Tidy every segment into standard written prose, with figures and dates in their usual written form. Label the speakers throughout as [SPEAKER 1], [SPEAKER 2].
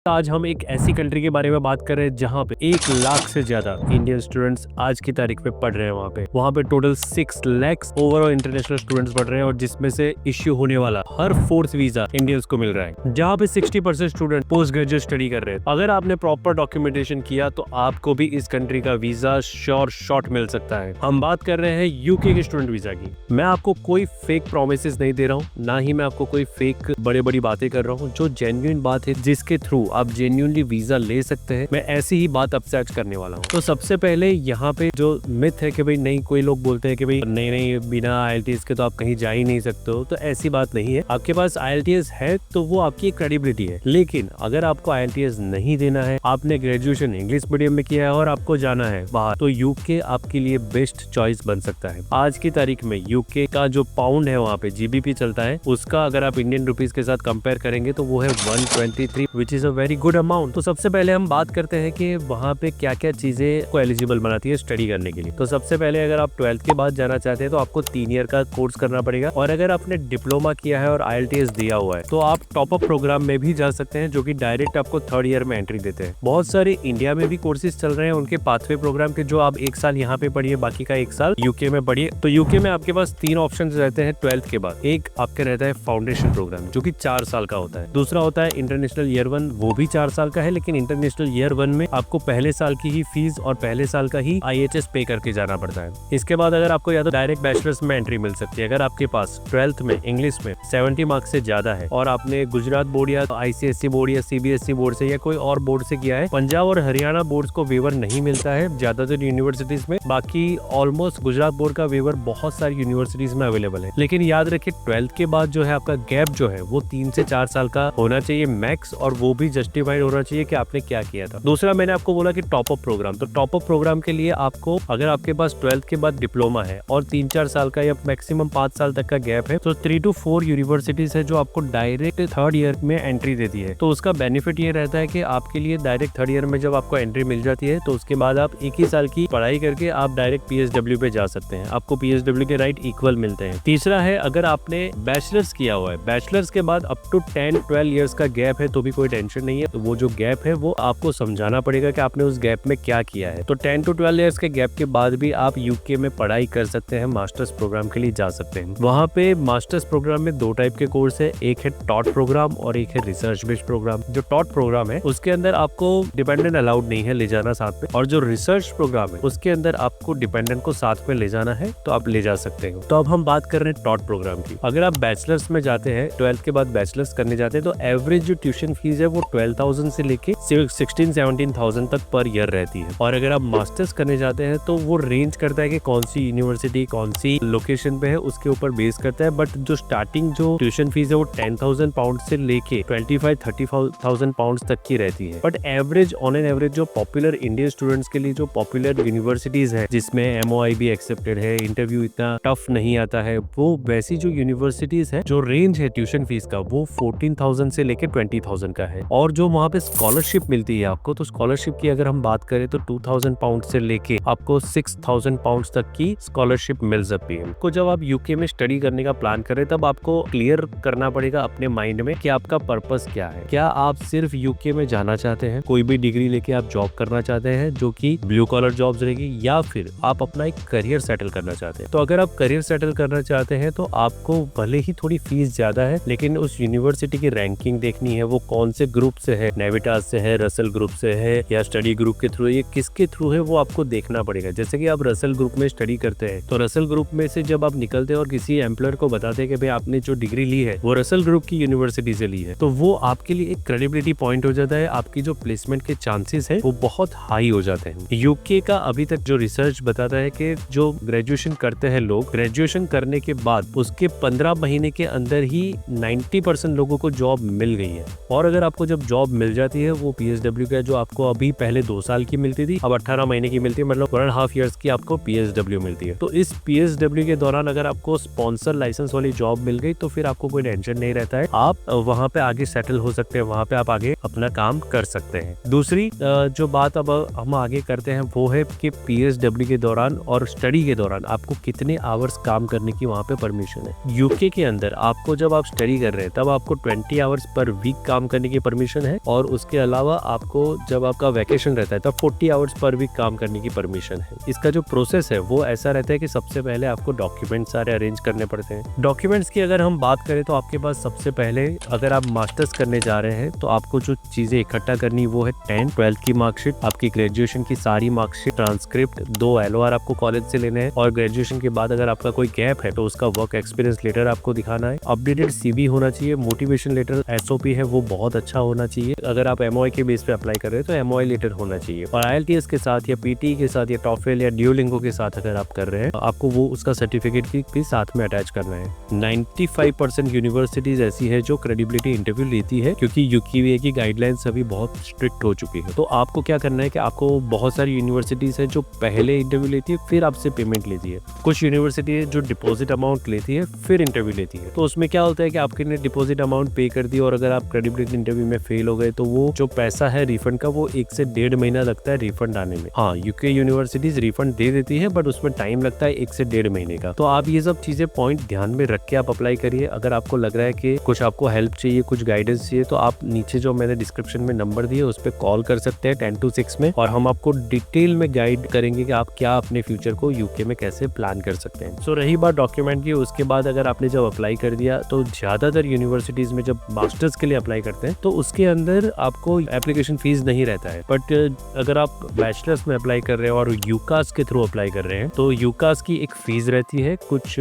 [SPEAKER 1] आज हम एक ऐसी कंट्री के बारे में बात कर रहे हैं जहाँ पे 1 लाख से ज्यादा इंडियन स्टूडेंट्स आज की तारीख में पढ़ रहे हैं। वहाँ पे total 6 lakh overall international students पढ़ रहे हैं और जिसमें से इश्यू होने वाला हर 4th वीजा इंडियंस को मिल रहा है, जहाँ पे 60% स्टूडेंट पोस्ट ग्रेजुएट स्टडी कर रहे हैं। अगर आपने प्रॉपर डॉक्यूमेंटेशन किया तो आपको भी इस कंट्री का वीजा श्योर शॉट मिल सकता है। हम बात कर रहे हैं यूके के स्टूडेंट वीजा की। मैं आपको कोई फेक प्रोमिसेस नहीं दे रहा हूँ, ना ही मैं आपको कोई फेक बड़ी बातें कर रहा हूँ। जो जेन्युइन बात है जिसके थ्रू आप जेन्युइनली वीजा ले सकते हैं, मैं ऐसी ही बात अब से आज करने वाला हूँ। तो सबसे पहले यहाँ पे जो मिथ है कि भाई नहीं, कोई लोग बोलते हैं कि भाई नहीं बिना IELTS के तो आप कहीं जा ही नहीं सकते हो, तो ऐसी बात नहीं है। आपके पास IELTS है तो वो आपकी क्रेडिबिलिटी है, लेकिन अगर आपको IELTS नहीं देना है, आपने ग्रेजुएशन इंग्लिश मीडियम में किया है और आपको जाना है बाहर, तो यूके आपके लिए बेस्ट चॉइस बन सकता है। आज की तारीख में यूके का जो पाउंड है, वहाँ पे GBP चलता है, उसका अगर आप इंडियन रुपीज के साथ कंपेयर करेंगे तो वो है 123, which is a very good amount. तो सबसे पहले हम बात करते हैं कि वहाँ पे क्या क्या चीजें को एलिजिबल बनाती है स्टडी करने के लिए। तो सबसे पहले अगर आप 12th के बाद जाना चाहते हैं तो आपको 3 ईयर का कोर्स करना पड़ेगा, और अगर आपने डिप्लोमा किया है और IELTS दिया हुआ है तो आप टॉप अप प्रोग्राम में भी जा सकते हैं, जो कि डायरेक्ट आपको 3rd ईयर में एंट्री देते हैं। बहुत सारे इंडिया में भी कोर्सेज चल रहे हैं उनके पाथवे प्रोग्राम के, जो आप 1 साल यहाँ पे पढ़िए, बाकी का 1 साल यूके में पढ़िए। तो यूके में आपके पास 3 ऑप्शन रहते हैं 12th के बाद। एक आपके रहता है फाउंडेशन प्रोग्राम, जो कि 4 साल का होता है। दूसरा होता है इंटरनेशनल ईयर 1, वो भी 4 साल का है, लेकिन इंटरनेशनल ईयर 1 में आपको पहले साल की ही फीस और पहले साल का ही IHS पे करके जाना पड़ता है। इसके बाद अगर आपको या तो डायरेक्ट बैचलर्स में एंट्री मिल सकती है, अगर आपके पास 12th में इंग्लिश में 70 मार्क्स से ज्यादा है और आपने गुजरात बोर्ड या ICSE बोर्ड या CBSE बोर्ड से या कोई और बोर्ड से किया है। पंजाब और हरियाणा बोर्ड को वेवर नहीं मिलता है ज्यादातर यूनिवर्सिटीज में, बाकी ऑलमोस्ट गुजरात बोर्ड का वेवर बहुत सारी यूनिवर्सिटीज में अवेलेबल है। लेकिन याद रखिए 12th के बाद जो है आपका गैप जो है वो 3 से 4 साल का होना चाहिए मैक्स, और वो भी जस्टिफाइड होना चाहिए कि आपने क्या किया था। दूसरा मैंने आपको बोला कि टॉप अप प्रोग्राम, तो टॉप अप प्रोग्राम के लिए आपको, अगर आपके पास 12th के बाद डिप्लोमा है और 3-4 साल का या मैक्सिमम 5 साल तक का गैप है, तो 3 to 4 यूनिवर्सिटीज है जो आपको डायरेक्ट 3rd ईयर में एंट्री देती है। तो उसका बेनिफिट ये रहता है कि आपके लिए डायरेक्ट 3rd ईयर में जब आपको एंट्री मिल जाती है तो उसके बाद आप 1 ही साल की पढ़ाई करके आप डायरेक्ट PSW पे जा सकते हैं। आपको PSW के राइट इक्वल मिलते हैं। तीसरा है, अगर आपने बैचलर्स किया हुआ है, बैचलर्स के बाद अप टू 10-12 ईयर्स का गैप है तो भी कोई टेंशन नहीं है। तो वो जो गैप है वो आपको समझाना पड़ेगा कि आपने उस गैप में क्या किया है। तो 10 to 12 ईयर्स के गैप के बाद भी आप यूके में पढ़ाई कर सकते हैं, मास्टर्स प्रोग्राम के लिए जा सकते हैं। वहाँ पे मास्टर्स प्रोग्राम में 2 टाइप के कोर्स है, एक है टॉट प्रोग्राम और एक है रिसर्च बेस्ड प्रोग्राम। जो टॉट प्रोग्राम है उसके अंदर आपको डिपेंडेंट अलाउड नहीं है ले जाना साथ में, और जो रिसर्च प्रोग्राम है उसके अंदर आपको डिपेंडेंट को साथ में ले जाना है, तो आप ले जा सकते हो। तो अब हम बात कर रहे हैं टॉट प्रोग्राम की। अगर आप बैचलर्स में जाते हैं, 12th के बाद बैचलर्स करने जाते हैं, तो एवरेज जो ट्यूशन फीस है वो 12,000 से लेके 16-17,000 तक पर ईयर रहती है। और अगर आप मास्टर्स करने जाते हैं तो वो रेंज करता है कि कौन सी यूनिवर्सिटी कौन सी लोकेशन पे है, उसके ऊपर बेस करता है। बट जो स्टार्टिंग जो ट्यूशन फीस है वो 10,000 पाउंड से लेके 25-30,000 पाउंड तक की रहती है। But average on an average जो पॉपुलर इंडियन स्टूडेंट्स के लिए जो पॉपुलर यूनिवर्सिटीज है, जिसमें MOI भी एक्सेप्टेड है, इंटरव्यू इतना टफ नहीं आता है, वो वैसी जो यूनिवर्सिटीज है, जो रेंज है ट्यूशन फीस का वो 14,000 से लेके 20,000 का है। और जो वहाँ पे स्कॉलरशिप मिलती है आपको, तो स्कॉलरशिप की अगर हम बात करें तो 2,000 पाउंड से लेके आपको 6,000 पाउंड तक की स्कॉलरशिप मिल सकती है। तो जब आप यूके में स्टडी करने का प्लान करें तब आपको क्लियर करना पड़ेगा अपने माइंड में कि आपका पर्पस क्या है। क्या आप सिर्फ यूके में जाना चाहते हैं, कोई भी डिग्री लेके आप जॉब करना चाहते हैं जो कि ब्लू कॉलर जॉब्स रहेगी, या फिर आप अपना एक करियर सेटल करना चाहते हैं। तो अगर आप करियर सेटल करना चाहते हैं तो आपको भले ही थोड़ी फीस ज्यादा है, लेकिन उस यूनिवर्सिटी की रैंकिंग देखनी है, वो कौन से ग्रुप से है, नेविटास से है, रसल ग्रुप से है, या स्टडी ग्रुप के थ्रू, ये किसके थ्रू है, वो आपको देखना पड़ेगा। जैसे कि आप रसल ग्रुप में स्टडी करते हैं, तो रसल ग्रुप में से जब आप निकलते हैं और किसी एम्प्लॉयर को बताते हैं कि भाई आपने जो डिग्री ली है वो रसल ग्रुप की यूनिवर्सिटी से ली है, तो वो आपके लिए एक क्रेडिबिलिटी पॉइंट हो जाता है। आपकी जो प्लेसमेंट के चांसेस है वो बहुत हाई हो जाते हैं। यूके का अभी तक जो रिसर्च बताता है कि जो ग्रेजुएशन करते हैं लोग, ग्रेजुएशन करने के बाद उसके 15 महीने के अंदर ही 90% लोगों को जॉब मिल गई है। और अगर आपको जब जॉब मिल जाती है, वो PSW का जो आपको अभी पहले 2 साल की मिलती थी, अब 18 महीने की मिलती है, मतलब 1.5 ईयर्स की आपको PSW मिलती है। तो इस PSW के दौरान अगर आपको स्पॉन्सर लाइसेंस वाली जॉब मिल गई तो फिर आपको कोई टेंशन नहीं रहता है, आप वहाँ पे आगे सेटल हो सकते हैं, वहाँ पे आप आगे अपना काम कर सकते हैं। दूसरी जो बात अब हम आगे करते हैं वो है कि PSW के दौरान और स्टडी के दौरान आपको कितने आवर्स काम करने की वहाँ पे परमिशन है। यूके के अंदर आपको जब आप स्टडी कर रहे हैं तब आपको 20 आवर्स पर वीक काम करने की परमिशन परमिशन है, और उसके अलावा आपको जब आपका वैकेशन रहता है तब 40 आवर्स पर वीक काम करने की परमिशन है। इसका जो प्रोसेस है वो ऐसा रहता है कि सबसे पहले आपको डॉक्यूमेंट सारे अरेंज करने पड़ते हैं। डॉक्यूमेंट्स की अगर हम बात करें तो आपके पास सबसे पहले, अगर आप मास्टर्स करने जा रहे हैं तो आपको जो चीजें इकट्ठा करनी वो है 10th 12th की मार्कशीट, आपकी ग्रेजुएशन की सारी मार्कशीट, ट्रांसक्रिप्ट, 2 LOR आपको कॉलेज से लेने हैं, और ग्रेजुएशन के बाद अगर आपका कोई गैप है तो उसका वर्क एक्सपीरियंस लेटर आपको दिखाना है। अपडेटेड CV होना चाहिए, मोटिवेशन लेटर SOP है वो बहुत अच्छा होना चाहिए। अगर आप MOI के बेस पे अप्लाई कर रहे हैं तो MOI लेटर होना चाहिए, और IELTS के साथ या PT के साथ या TOEFL या Duolingo के साथ अगर आप कर रहे हैं आपको वो उसका सर्टिफिकेट भी साथ में अटैच करना है। 95% यूनिवर्सिटीज ऐसी है जो क्रेडिबिलिटी इंटरव्यू लेती है, क्योंकि UKVA की गाइडलाइंस अभी बहुत स्ट्रिक्ट हो चुकी है। तो आपको क्या करना है कि आपको, बहुत सारी यूनिवर्सिटीज है जो पहले इंटरव्यू लेती है फिर आपसे पेमेंट लेती है, कुछ यूनिवर्सिटी है जो डिपॉजिट अमाउंट लेती है फिर इंटरव्यू लेती है। तो उसमें क्या होता है कि आपके ने डिपॉजिट अमाउंट पे कर दी और अगर आप क्रेडिबिलिटी इंटरव्यू में फेल हो गए तो वो जो पैसा है रिफंड का वो 1 से 1.5 महीना लगता है रिफंड आने में। हाँ, यूके यूनिवर्सिटीज रिफंड दे देती है बट उसमें टाइम लगता है 1 से 1.5 महीने का। तो आप ये सब चीजें पॉइंट ध्यान में रख के आप अप्लाई करिए। अगर आपको लग रहा है कि कुछ आपको हेल्प चाहिए, कुछ गाइडेंस चाहिए, तो आप नीचे जो मैंने डिस्क्रिप्शन में नंबर दिए उस पर कॉल कर सकते हैं 10 to 6 में, और हम आपको डिटेल में गाइड करेंगे कि आप क्या अपने फ्यूचर को यूके में कैसे प्लान कर सकते हैं। सो रही बात डॉक्यूमेंट की, उसके बाद अगर आपने जब अप्लाई कर दिया तो ज्यादातर यूनिवर्सिटीज में जब मास्टर्स के लिए अप्लाई करते हैं तो उसके अंदर आपको एप्लीकेशन फीस नहीं रहता है। बट अगर आप बैचलर्स में अप्लाई कर रहे हो और यूकास के थ्रू अप्लाई कर रहे हैं तो यूकास की एक फीस रहती है, कुछ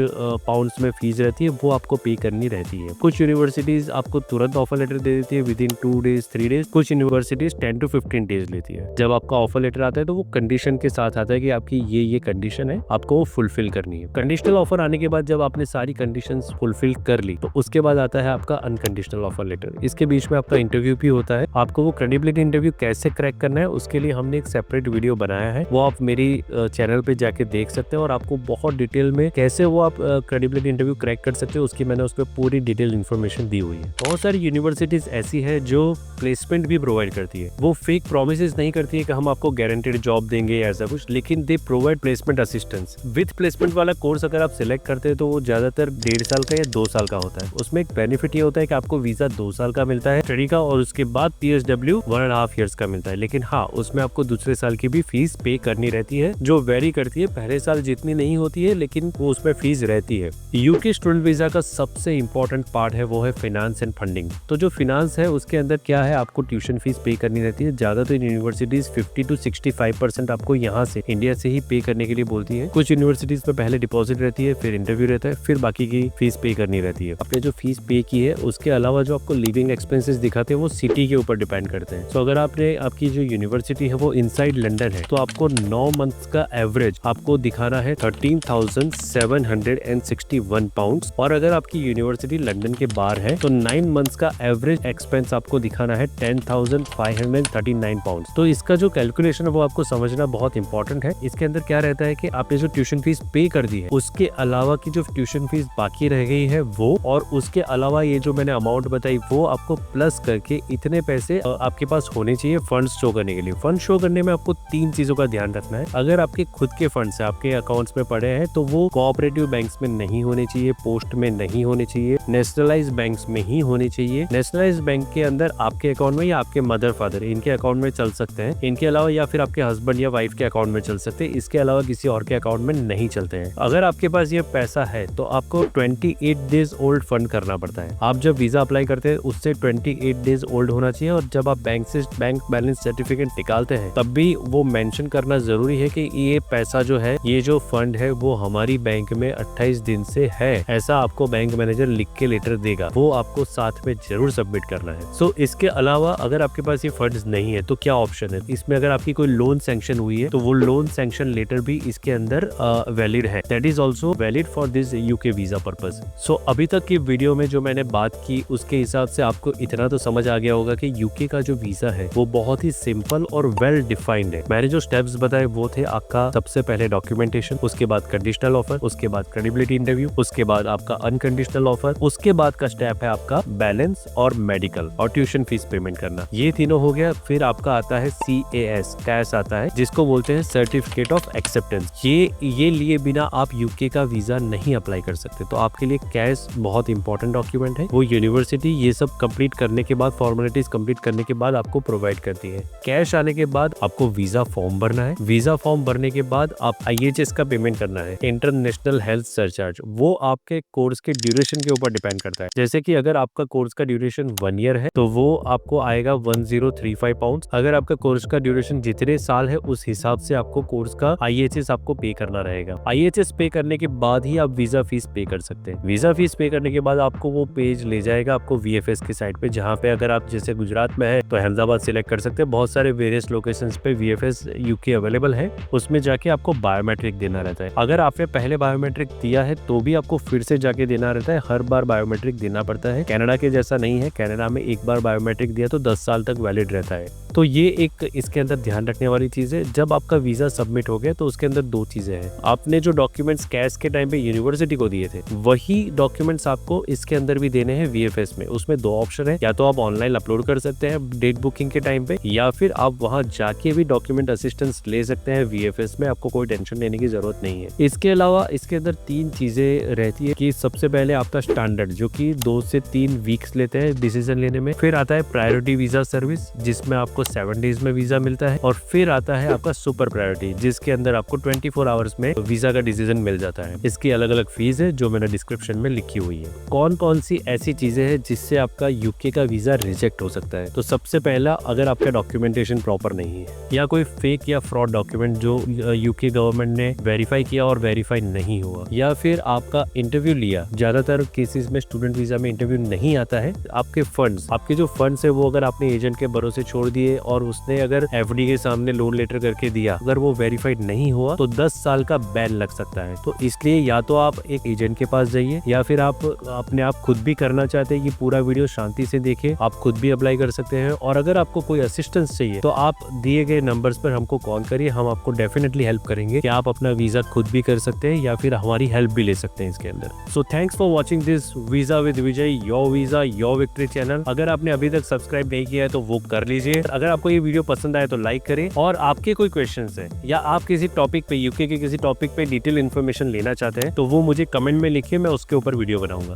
[SPEAKER 1] पाउंड्स में फीस रहती है, वो आपको पे करनी रहती है। कुछ यूनिवर्सिटीज आपको तुरंत ऑफर लेटर दे देती है विदिन 2 days 3 days, कुछ यूनिवर्सिटीज 10 to 15 days लेती है। जब आपका ऑफर लेटर आता है तो वो कंडीशन के साथ आता है कि आपकी ये कंडीशन है, आपको वो फुलफिल करनी है। कंडीशनल ऑफर आने के बाद जब आपने सारी कंडीशंस फुलफिल कर ली तो उसके बाद आता है आपका अनकंडीशनल ऑफर लेटर। इसके बीच में आपका इंटरव्यू भी होता है। आपको वो क्रेडिबिलिटी इंटरव्यू कैसे क्रैक करना है उसके लिए हमने एक सेपरेट वीडियो बनाया है, वो आप मेरी चैनल पे जाके देख सकते हैं, और आपको बहुत डिटेल में कैसे वो आप क्रेडिबिलिटी इंटरव्यू क्रैक कर सकते हो उसकी मैंने उस पर पूरी डिटेल इन्फॉर्मेशन दी हुई है। बहुत सारी यूनिवर्सिटीज ऐसी है जो प्लेसमेंट भी प्रोवाइड करती है, वो फेक प्रोमिसेस नहीं करती है कि हम आपको गारंटेड जॉब देंगे या ऐसा कुछ, लेकिन they provide placement assistance. With placement वाला कोर्स अगर आप सिलेक्ट करते हैं तो वो ज्यादातर 1.5 साल का या 2 साल का होता है। उसमें एक बेनिफिट ये होता है कि आपको वीजा 2 साल का मिलता है स्टडी का, और उसके बाद PSW 1.5 years का मिलता है। लेकिन हाँ, उसमें आपको दूसरे साल की भी फीस पे करनी रहती है जो वेरी करती है, पहले साल जितनी नहीं होती है लेकिन वो उसमें फीस रहती है। यूके स्टूडेंट वीजा का सबसे इंपॉर्टेंट पार्ट है वो है फाइनेंस एंड फंडिंग। तो जो फाइनेंस है उसके अंदर क्या है, आपको ट्यूशन फीस पे करनी रहती है। ज्यादातर यूनिवर्सिटीज 50 to 65% आपको यहाँ से इंडिया से ही पे करने के लिए बोलती है। कुछ यूनिवर्सिटीज में पहले डिपॉजिट रहती है, फिर इंटरव्यू रहता है, फिर बाकी की फीस पे करनी रहती है। आपने जो फीस पे की है उसके अलावा जो आपको लिविंग एक्सपेंसेस दिखाते हैं वो सिटी के ऊपर डिपेंड करते हैं। तो अगर आपकी जो यूनिवर्सिटी है वो इनसाइड लंदन है तो आपको 9 मंथ्स का एवरेज आपको दिखाना है 13,761 पाउंड्स, और अगर आपकी यूनिवर्सिटी लंदन के बाहर है तो 9 मंथ्स का एवरेज एक्सपेंस आपको दिखाना है 10,539 पाउंड्स। तो इसका जो कैलकुलेशन है वो आपको समझना बहुत इंपॉर्टेंट है। इसके अंदर क्या रहता है कि आपने जो ट्यूशन फीस पे कर दी है उसके अलावा की जो ट्यूशन फीस बाकी रह गई है वो, और उसके अलावा ये जो मैंने अमाउंट बताई वो आपको प्लस करके इतने पैसे आपके पास होने चाहिए फंड्स शो करने के लिए। फंड शो करने में आपको 3 चीजों का ध्यान रखना है। अगर आपके खुद के फंड्स आपके अकाउंट्स में पड़े हैं तो वो कोऑपरेटिव बैंक्स में नहीं होने चाहिए, पोस्ट में नहीं होने चाहिए, नेशनलाइज्ड बैंक्स में ही होने चाहिए। नेशनलाइज्ड बैंक के अंदर आपके अकाउंट में या आपके मदर फादर इनके अकाउंट में चल सकते हैं, इनके अलावा या फिर आपके हस्बैंड या वाइफ के अकाउंट में चल सकते हैं, इसके अलावा किसी और के अकाउंट में नहीं चलते हैं। अगर आपके पास ये पैसा है तो आपको 28 डेज ओल्ड फंड करना पड़ता है। आप जब वीजा अप्लाई करते हैं उससे 28 डेज ओल्ड होना चाहिए, और जब आप बैंक से बैंक बैलेंस सर्टिफिकेट निकालते हैं तब भी वो मेंशन करना जरूरी है कि ये पैसा जो है, ये जो फंड है वो हमारी बैंक में 28 दिन से है, ऐसा आपको बैंक मैनेजर लिख के लेटर देगा, वो आपको साथ में जरूर सबमिट करना है। सो इसके अलावा अगर आपके पास ये फंड्स नहीं है तो क्या ऑप्शन है, इसमें अगर आपकी कोई लोन सैंक्शन हुई है तो वो लोन सैंक्शन लेटर भी इसके अंदर वैलिड है, that is also valid for this UK visa purpose. So अभी तक की वीडियो में जो मैंने बात की उसके हिसाब से आपको इतना तो समझ आ गया होगा कि यूके का जो वीजा है वो बहुत ही सिंपल और वेल डिफाइंड है। मैंने जो स्टेप्स बताए वो थे आपका सबसे पहले डॉक्यूमेंटेशन, उसके बाद कंडीशनल ऑफर, उसके बाद क्रेडिबिलिटी इंटरव्यू, उसके बाद आपका अनकंडीशनल ऑफर, उसके बाद का स्टेप है आपका बैलेंस और मेडिकल और ट्यूशन फीस पेमेंट करना। ये तीनों हो गया। फिर आपका आता है CAS आता है जिसको बोलते हैं सर्टिफिकेट ऑफ एक्सेप्टेंस। ये लिए बिना आप यूके का वीजा नहीं अप्लाई कर सकते, तो आपके लिए कैश बहुत इंपॉर्टेंट डॉक्यूमेंट है। वो यूनिवर्सिटी ये सब कंप्लीट करने के बाद फॉर्मेलिटीज कंप्लीट करने के बाद आपको प्रोवाइड करती है। कैश आने के बाद आपको वीजा फॉर्म भरना है। वीजा फॉर्म भरने के बाद आप IHS का पेमेंट करना है, इंटरनेशनल हेल्थ सरचार्ज। वो आपके कोर्स के ड्यूरेशन के ऊपर डिपेंड करता है। जैसे कि अगर आपका कोर्स का ड्यूरेशन 1 ईयर है तो वो आपको आएगा 1035 पाउंड। अगर आपका कोर्स का ड्यूरेशन जितने साल है उस हिसाब से आपको कोर्स का IHS आपको पे करना रहेगा। IHS पे करने के बाद ही आप वीजा फीस पे कर सकते हैं। वीजा फीस पे करने के बाद आपको वो पेज ले जाएगा आपको VFS की साइट पे, जहाँ पे अगर आप जैसे गुजरात में है तो अहमदाबाद सिलेक्ट कर सकते हैं। बहुत सारे वेरियस लोकेशंस पे VFS UK अवेलेबल है। उसमें जाके आपको बायोमेट्रिक देना रहता है। अगर आपने पहले बायोमेट्रिक दिया है तो भी आपको फिर से जाके देना रहता है। हर बार बायोमेट्रिक देना पड़ता है। कनाडा के जैसा नहीं है। कनाडा में एक बार बायोमेट्रिक दिया तो 10 साल तक वैलिड रहता है। तो ये एक इसके अंदर ध्यान रखने वाली चीज है। जब आपका वीजा सबमिट हो गया तो उसके अंदर 2 चीजें हैं। आपने जो डॉक्यूमेंट्स कैश के टाइम पे यूनिवर्सिटी को दिए थे वही डॉक्यूमेंट्स आपको इसके अंदर भी देने हैं VFS में। उसमें 2 ऑप्शन है, या तो आप ऑनलाइन अपलोड कर सकते हैं डेट बुकिंग के टाइम पे, या फिर आप वहां जाके भी डॉक्यूमेंट असिस्टेंस ले सकते हैं VFS में। आपको कोई टेंशन लेने की जरूरत नहीं है। इसके अलावा इसके अंदर 3 चीजें रहती है कि सबसे पहले आपका स्टैंडर्ड जो कि 2 से 3 वीक्स लेते हैं डिसीजन लेने में। फिर आता है प्रायोरिटी वीजा सर्विस जिसमें आपको 7 डेज में वीजा मिलता है। और फिर आता है आपका सुपर प्रायोरिटी जिसके अंदर आपको 24 आवर्स में वीजा का डिसीजन मिल जाता है। इसकी अलग अलग फीस है जो मैंने डिस्क्रिप्शन में लिखी हुई है। कौन कौन सी ऐसी चीजें हैं जिससे आपका UK का वीजा रिजेक्ट हो सकता है? तो सबसे पहला, अगर आपका डॉक्यूमेंटेशन प्रॉपर नहीं है या कोई फेक या फ्रॉड डॉक्यूमेंट जो UK गवर्नमेंट ने वेरीफाई किया और वेरीफाई नहीं हुआ, या फिर आपका इंटरव्यू लिया। ज्यादातर केसेस में स्टूडेंट वीजा में इंटरव्यू नहीं आता है। आपके फंड्स, आपके जो फंड्स है वो अगर आपने एजेंट के भरोसे छोड़ दिए और उसने अगर FD के सामने लोन लेटर करके दिया, अगर वो वेरीफाइड नहीं हुआ तो 10 साल का बैन लग सकता है। तो इसलिए या तो आप एक एजेंट के पास जाइए, या फिर आप अपने आप खुद भी करना चाहते हैं कि पूरा वीडियो शांति से देखें, आप खुद भी अप्लाई कर सकते हैं। और अगर आपको कोई असिस्टेंस चाहिए तो आप दिए गए नंबर्स पर हमको कॉल करिए, हम आपको डेफिनेटली हेल्प करेंगे कि आप अपना वीजा खुद भी कर सकते हैं या फिर हमारी हेल्प भी ले सकते हैं इसके अंदर। So thanks for watching this visa with Vijay, your visa your victory channel. अगर आपने अभी तक सब्सक्राइब नहीं किया है तो वो कर लीजिए। अगर आपको ये वीडियो पसंद आए तो लाइक करें, और आपके कोई क्वेश्चंस है या आप किसी टॉपिक पे UK के किसी टॉपिक पे डिटेल इन्फॉर्मेशन लेना चाहते हैं तो वो मुझे कमेंट में लिखिए, मैं उसके ऊपर वीडियो बनाऊंगा।